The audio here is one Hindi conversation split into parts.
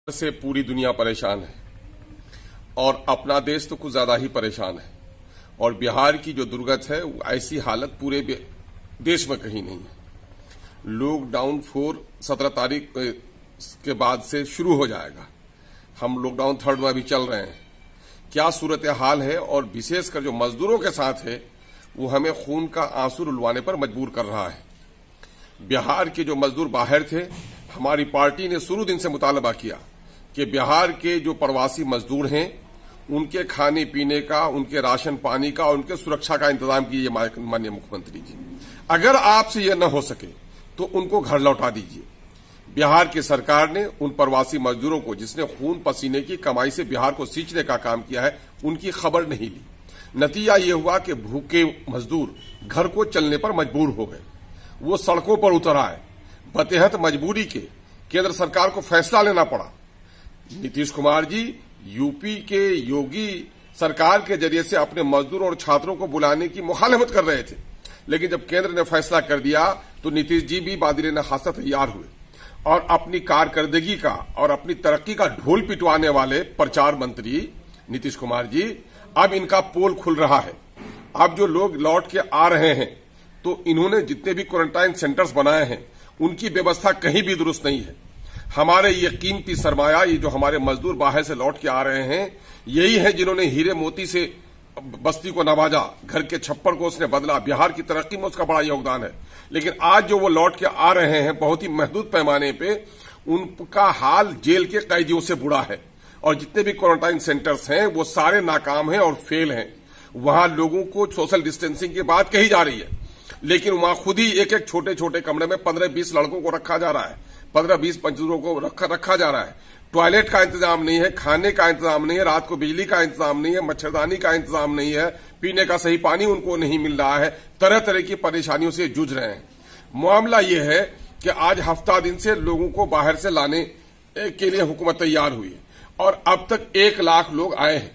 से पूरी दुनिया परेशान है और अपना देश तो कुछ ज्यादा ही परेशान है। और बिहार की जो दुर्गत है वो ऐसी हालत पूरे देश में कहीं नहीं है। लॉकडाउन 17 तारीख के बाद से शुरू हो जाएगा। हम लॉकडाउन 3rd में अभी चल रहे हैं। क्या सूरत हाल है और विशेषकर जो मजदूरों के साथ है वो हमें खून का आंसू रुलवाने पर मजबूर कर रहा है। बिहार के जो मजदूर बाहर थे, हमारी पार्टी ने शुरू दिन से मुतालबा किया कि बिहार के जो प्रवासी मजदूर हैं उनके खाने पीने का, उनके राशन पानी का, उनके सुरक्षा का इंतजाम कीजिए माननीय मुख्यमंत्री जी। अगर आपसे यह न हो सके तो उनको घर लौटा दीजिए। बिहार की सरकार ने उन प्रवासी मजदूरों को, जिसने खून पसीने की कमाई से बिहार को सींचने का काम किया है, उनकी खबर नहीं ली। नतीजा ये हुआ कि भूखे मजदूर घर को चलने पर मजबूर हो गए। वो सड़कों पर उतर आए। बतेहत मजबूरी के केंद्र सरकार को फैसला लेना पड़ा। नीतीश कुमार जी यूपी के योगी सरकार के जरिए से अपने मजदूरों और छात्रों को बुलाने की मुखालिफत कर रहे थे, लेकिन जब केंद्र ने फैसला कर दिया तो नीतीश जी भी बादिले खासा तैयार हुए और अपनी कारकर्दगी का और अपनी तरक्की का ढोल पिटवाने वाले प्रचार मंत्री नीतीश कुमार जी, अब इनका पोल खुल रहा है। अब जो लोग लौट के आ रहे हैं तो इन्होंने जितने भी क्वारंटाइन सेंटर्स बनाए हैं उनकी व्यवस्था कहीं भी दुरुस्त नहीं है। हमारे ये कीमती सरमाया, ये जो हमारे मजदूर बाहर से लौट के आ रहे हैं, यही है जिन्होंने हीरे मोती से बस्ती को नवाजा, घर के छप्पर को उसने बदला। बिहार की तरक्की में उसका बड़ा योगदान है। लेकिन आज जो वो लौट के आ रहे हैं बहुत ही महदूद पैमाने पे, उनका हाल जेल के कैदियों से बुरा है। और जितने भी क्वारंटाइन सेंटर्स हैं वो सारे नाकाम हैं और फेल हैं। वहां लोगों को सोशल डिस्टेंसिंग की बात कही जा रही है, लेकिन वहां खुद ही एक एक छोटे छोटे कमरे में 15-20 लड़कों को रखा जा रहा है, 15-20 मजदूरों को रखा जा रहा है। टॉयलेट का इंतजाम नहीं है, खाने का इंतजाम नहीं है, रात को बिजली का इंतजाम नहीं है, मच्छरदानी का इंतजाम नहीं है, पीने का सही पानी उनको नहीं मिल रहा है। तरह तरह की परेशानियों से जूझ रहे हैं। मामला यह है कि आज हफ्ता दिन से लोगों को बाहर से लाने के लिए हुकूमत तैयार हुई है और अब तक 1 लाख लोग आए हैं।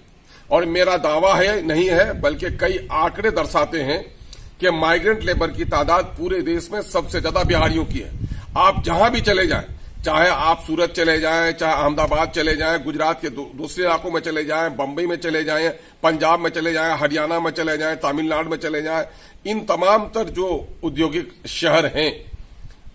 और मेरा दावा है, नहीं है बल्कि कई आंकड़े दर्शाते हैं कि माइग्रेंट लेबर की तादाद पूरे देश में सबसे ज्यादा बिहारियों की है। आप जहां भी चले जाएं, चाहे आप सूरत चले जाएं, चाहे अहमदाबाद चले जाएं, गुजरात के दूसरे इलाकों में चले जाएं, बंबई में चले जाएं, पंजाब में चले जाएं, हरियाणा में चले जाएं, तमिलनाडु में चले जाएं, इन तमाम तर जो औद्योगिक शहर हैं,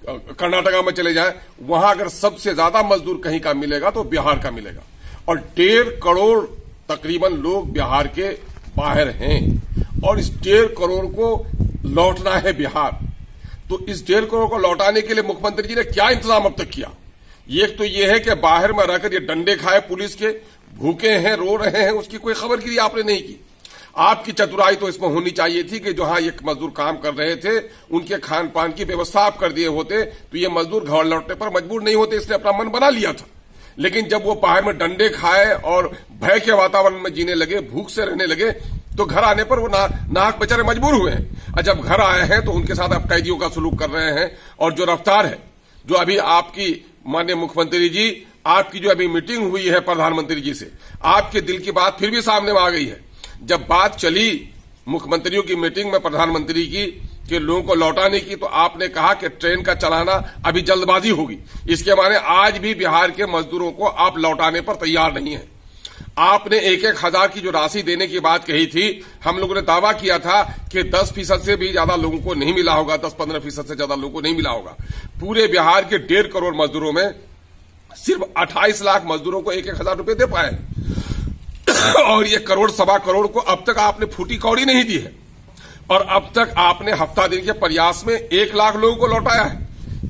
कर्नाटका में चले जाएं, वहां अगर सबसे ज्यादा मजदूर कहीं का मिलेगा तो बिहार का मिलेगा। और 1.5 करोड़ तकरीबन लोग बिहार के बाहर हैं और इस 1.5 करोड़ को लौटना है बिहार। तो इस 1.5 करोड़ को लौटाने के लिए मुख्यमंत्री जी ने क्या इंतजाम अब तक किया? एक तो ये है कि बाहर में रहकर ये डंडे खाए पुलिस के, भूखे हैं, रो रहे हैं, उसकी कोई खबरगिरी आपने नहीं की। आपकी चतुराई तो इसमें होनी चाहिए थी कि जहां ये मजदूर काम कर रहे थे उनके खान पान की व्यवस्था आप कर दिए होते तो ये मजदूर घर लौटने पर मजबूर नहीं होते। इसने अपना मन बना लिया था। लेकिन जब वो बाहर में डंडे खाए और भय के वातावरण में जीने लगे, भूख से रहने लगे, तो घर आने पर वो नाहक बेचारे मजबूर हुए हैं। और जब घर आए हैं तो उनके साथ आप कैदियों का सलूक कर रहे हैं। और जो रफ्तार है, जो अभी आपकी माननीय मुख्यमंत्री जी, आपकी जो अभी मीटिंग हुई है प्रधानमंत्री जी से, आपके दिल की बात फिर भी सामने में आ गई है। जब बात चली मुख्यमंत्रियों की मीटिंग में प्रधानमंत्री की कि लोगों को लौटाने की, तो आपने कहा कि ट्रेन का चलाना अभी जल्दबाजी होगी। इसके माने आज भी बिहार के मजदूरों को आप लौटाने पर तैयार नहीं है। आपने 1-1 हजार की जो राशि देने की बात कही थी, हम लोगों ने दावा किया था कि 10% से भी ज्यादा लोगों को नहीं मिला होगा, 10-15% से ज्यादा लोगों को नहीं मिला होगा। पूरे बिहार के 1.5 करोड़ मजदूरों में सिर्फ 28 लाख मजदूरों को 1-1 हजार रुपए दे पाए और ये 1-1.25 करोड़ को अब तक आपने फूटी कौड़ी नहीं दी है। और अब तक आपने हफ्ता दिन के प्रयास में 1 लाख लोगों को लौटाया है।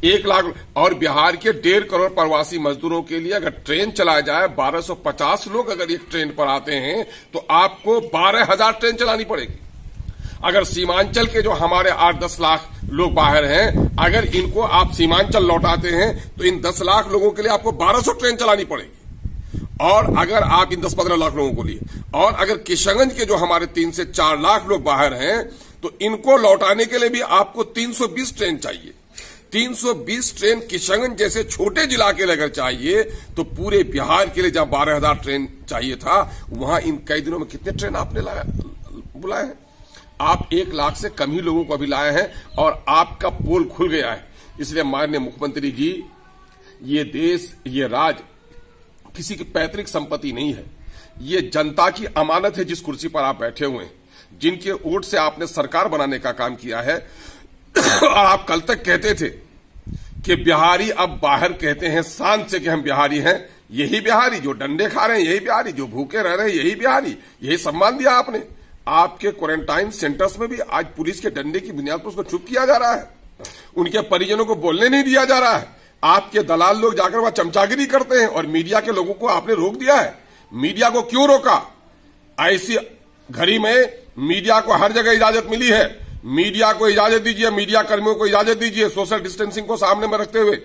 1 लाख। और बिहार के 1.5 करोड़ प्रवासी मजदूरों के लिए अगर ट्रेन चलाया जाए, 1250 लोग अगर एक ट्रेन पर आते हैं तो आपको 12,000 ट्रेन चलानी पड़ेगी। अगर सीमांचल के जो हमारे 8-10 लाख लोग बाहर हैं, अगर इनको आप सीमांचल लौटाते हैं तो इन 10 लाख लोगों के लिए आपको 1200 ट्रेन चलानी पड़ेगी। और अगर आप इन 10-15 लाख लोगों को लिए, और अगर किशनगंज के जो हमारे 3 से 4 लाख लोग बाहर हैं, तो इनको लौटाने के लिए भी आपको 320 ट्रेन चाहिए। 320 ट्रेन किशनगंज जैसे छोटे जिला के लिए अगर चाहिए तो पूरे बिहार के लिए जहां 12,000 ट्रेन चाहिए था, वहां इन कई दिनों में कितने ट्रेन आपने बुलाए हैं? आप 1 लाख से कम ही लोगों को अभी लाए हैं और आपका पोल खुल गया है। इसलिए माननीय मुख्यमंत्री जी, ये देश, ये राज्य किसी की पैतृक संपत्ति नहीं है, ये जनता की अमानत है जिस कुर्सी पर आप बैठे हुए हैं, जिनके वोट से आपने सरकार बनाने का काम किया है। और आप कल तक कहते थे कि बिहारी अब बाहर कहते हैं शान से कि हम बिहारी हैं। यही बिहारी जो डंडे खा रहे हैं, यही बिहारी जो भूखे रह रहे हैं, यही बिहारी, यही सम्मान दिया आपने। आपके क्वारंटाइन सेंटर्स में भी आज पुलिस के डंडे की बुनियाद पर उसको चुप किया जा रहा है, उनके परिजनों को बोलने नहीं दिया जा रहा है। आपके दलाल लोग जाकर वहां चमचागिरी करते हैं और मीडिया के लोगों को आपने रोक दिया है। मीडिया को क्यों रोका? ऐसी घड़ी में मीडिया को हर जगह इजाजत मिली है। मीडिया को इजाजत दीजिए, मीडिया कर्मियों को इजाजत दीजिए, सोशल डिस्टेंसिंग को सामने में रखते हुए।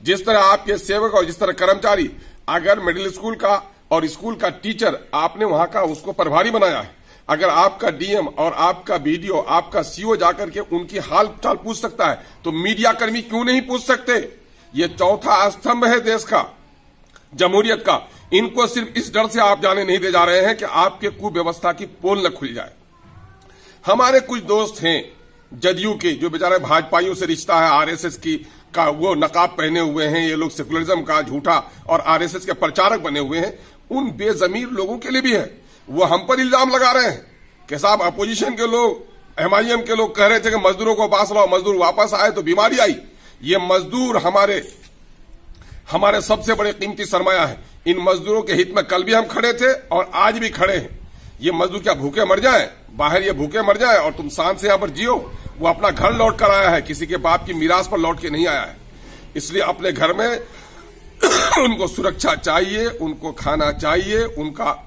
जिस तरह आपके सेवक और जिस तरह कर्मचारी, अगर मिडिल स्कूल का और स्कूल का टीचर आपने वहां का उसको प्रभारी बनाया है, अगर आपका डीएम और आपका बीडीओ, आपका सीओ जाकर के उनकी हाल चाल पूछ सकता है, तो मीडिया कर्मी क्यों नहीं पूछ सकते? ये चौथा स्तंभ है देश का, जमहूरियत का। इनको सिर्फ इस डर से आप जाने नहीं दे जा रहे हैं कि आपके कुव्यवस्था की पोल न खुल जाए। हमारे कुछ दोस्त हैं जदयू के, जो बेचारे भाजपाइयों से रिश्ता है, आरएसएस की का वो नकाब पहने हुए हैं, ये लोग सेकुलरिज्म का झूठा और आरएसएस के प्रचारक बने हुए हैं। उन बेजमीर लोगों के लिए भी है, वो हम पर इल्जाम लगा रहे हैं कि साहब अपोजिशन के लोग, एमआईएम के लोग कह रहे थे कि मजदूरों को वापस लाओ, मजदूर वापस आए तो बीमारी आई। ये मजदूर हमारे सबसे बड़े कीमती सरमाया है। इन मजदूरों के हित में कल भी हम खड़े थे और आज भी खड़े हैं। ये मजदूर क्या भूखे मर जाए बाहर, ये भूखे मर जाए और तुम शान से यहां पर जियो? वो अपना घर लौट कर आया है, किसी के बाप की मीरास पर लौट के नहीं आया है। इसलिए अपने घर में उनको सुरक्षा चाहिए, उनको खाना चाहिए, उनका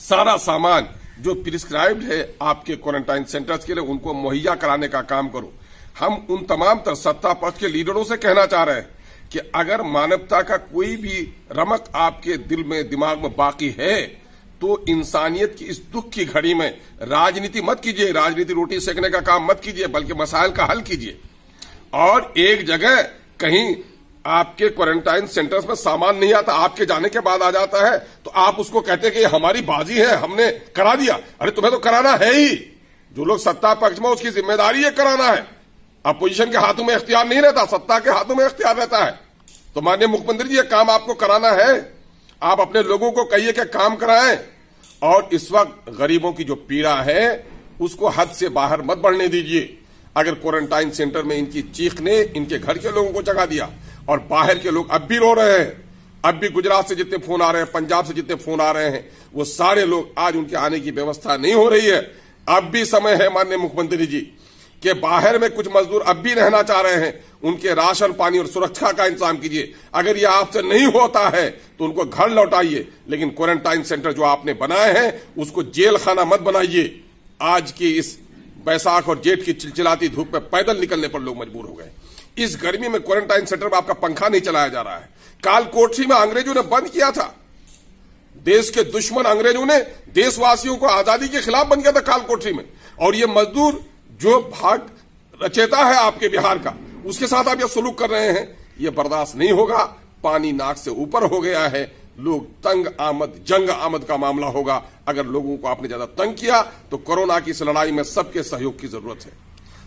सारा सामान जो प्रिस्क्राइब्ड है आपके क्वारंटाइन सेंटर्स के लिए, उनको मुहैया कराने का काम करो। हम उन तमाम सत्ता पक्ष के लीडरों से कहना चाह रहे हैं कि अगर मानवता का कोई भी रमक आपके दिल में, दिमाग में बाकी है, तो इंसानियत की इस दुख की घड़ी में राजनीति मत कीजिए, राजनीति रोटी सेकने का काम मत कीजिए, बल्कि मसाइल का हल कीजिए। और एक जगह कहीं आपके क्वारंटाइन सेंटर्स में सामान नहीं आता, आपके जाने के बाद आ जाता है, तो आप उसको कहते हैं कि हमारी बाजी है, हमने करा दिया। अरे तुम्हें तो कराना है ही, जो लोग सत्ता पक्ष में, उसकी जिम्मेदारी है कराना है। अपोजिशन के हाथों में इख्तियार नहीं रहता, सत्ता के हाथों में इख्तियार रहता है। तो माननीय मुख्यमंत्री जी, ये काम आपको कराना है, आप अपने लोगों को कहिए कि काम कराएं। और इस वक्त गरीबों की जो पीड़ा है उसको हद से बाहर मत बढ़ने दीजिए। अगर क्वारंटाइन सेंटर में इनकी चीख ने इनके घर के लोगों को जगा दिया, और बाहर के लोग अब भी रो रहे हैं, अब भी गुजरात से जितने फोन आ रहे हैं, पंजाब से जितने फोन आ रहे हैं, वो सारे लोग आज उनके आने की व्यवस्था नहीं हो रही है। अब भी समय है माननीय मुख्यमंत्री जी कि बाहर में कुछ मजदूर अब भी रहना चाह रहे हैं, उनके राशन पानी और सुरक्षा का इंतजाम कीजिए। अगर ये आपसे नहीं होता है तो उनको घर लौटाइए, लेकिन क्वारंटाइन सेंटर जो आपने बनाए हैं उसको जेल खाना मत बनाइए। आज की इस बैसाख और जेठ की चिलचिलाती धूप में पैदल निकलने पर लोग मजबूर हो गए। इस गर्मी में क्वारंटाइन सेंटर में आपका पंखा नहीं चलाया जा रहा है। कालकोठरी में अंग्रेजों ने बंद किया था, देश के दुश्मन अंग्रेजों ने देशवासियों को आजादी के खिलाफ बंद किया था कालकोठरी में। और ये मजदूर जो भाग रचेता है आपके बिहार का, उसके साथ आप ये सलूक कर रहे हैं, ये बर्दाश्त नहीं होगा। पानी नाक से ऊपर हो गया है, लोग तंग आमद, जंग आमद का मामला होगा। अगर लोगों को आपने ज्यादा तंग किया तो कोरोना की इस लड़ाई में सबके सहयोग की जरूरत है।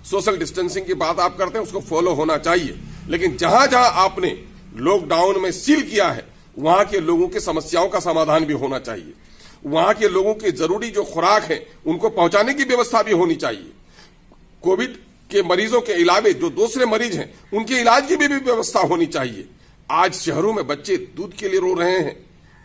सोशल डिस्टेंसिंग की बात आप करते हैं, उसको फॉलो होना चाहिए, लेकिन जहां जहां आपने लॉकडाउन में सील किया है वहां के लोगों की समस्याओं का समाधान भी होना चाहिए। वहां के लोगों की जरूरी जो खुराक है उनको पहुंचाने की व्यवस्था भी होनी चाहिए। कोविड के मरीजों के अलावा जो दूसरे मरीज हैं उनके इलाज की भी व्यवस्था होनी चाहिए। आज शहरों में बच्चे दूध के लिए रो रहे हैं,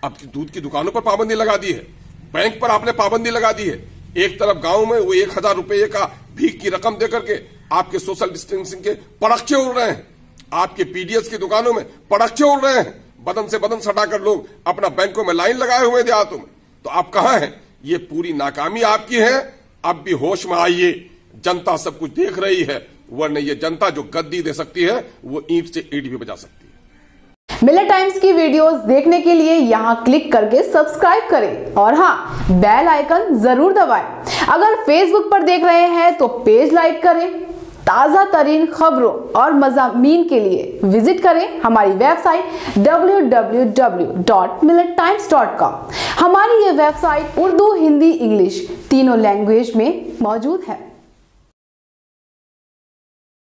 अब दूध की दुकानों पर पाबंदी लगा दी है, बैंक पर आपने पाबंदी लगा दी है। एक तरफ गांव में वो 1000 रुपये का भीख की रकम देकर के आपके सोशल डिस्टेंसिंग के पड़ाके उड़ रहे हैं, आपके पीडीएस की दुकानों में पड़ाके उड़ रहे हैं, बदन से बदन सटाकर लोग अपना बैंकों में लाइन लगाए हुए देहातों में। तो आप कहां हैं? ये पूरी नाकामी आपकी है। अब भी होश में आइए, जनता सब कुछ देख रही है, वरना ये जनता जो गद्दी दे सकती है वो ईंट से ईंट भी बजा सकती है। मिलत टाइम्स की वीडियोस देखने के लिए यहां क्लिक करके सब्सक्राइब करें और हाँ, बेल आइकन जरूर दबाएं। अगर फेसबुक पर देख रहे हैं तो पेज लाइक करें। ताजा तरीन खबरों और मज़ामीन के लिए विजिट करें हमारी वेबसाइट www.millettimes.com। हमारी ये वेबसाइट उर्दू, हिंदी, इंग्लिश तीनों लैंग्वेज में मौजूद है।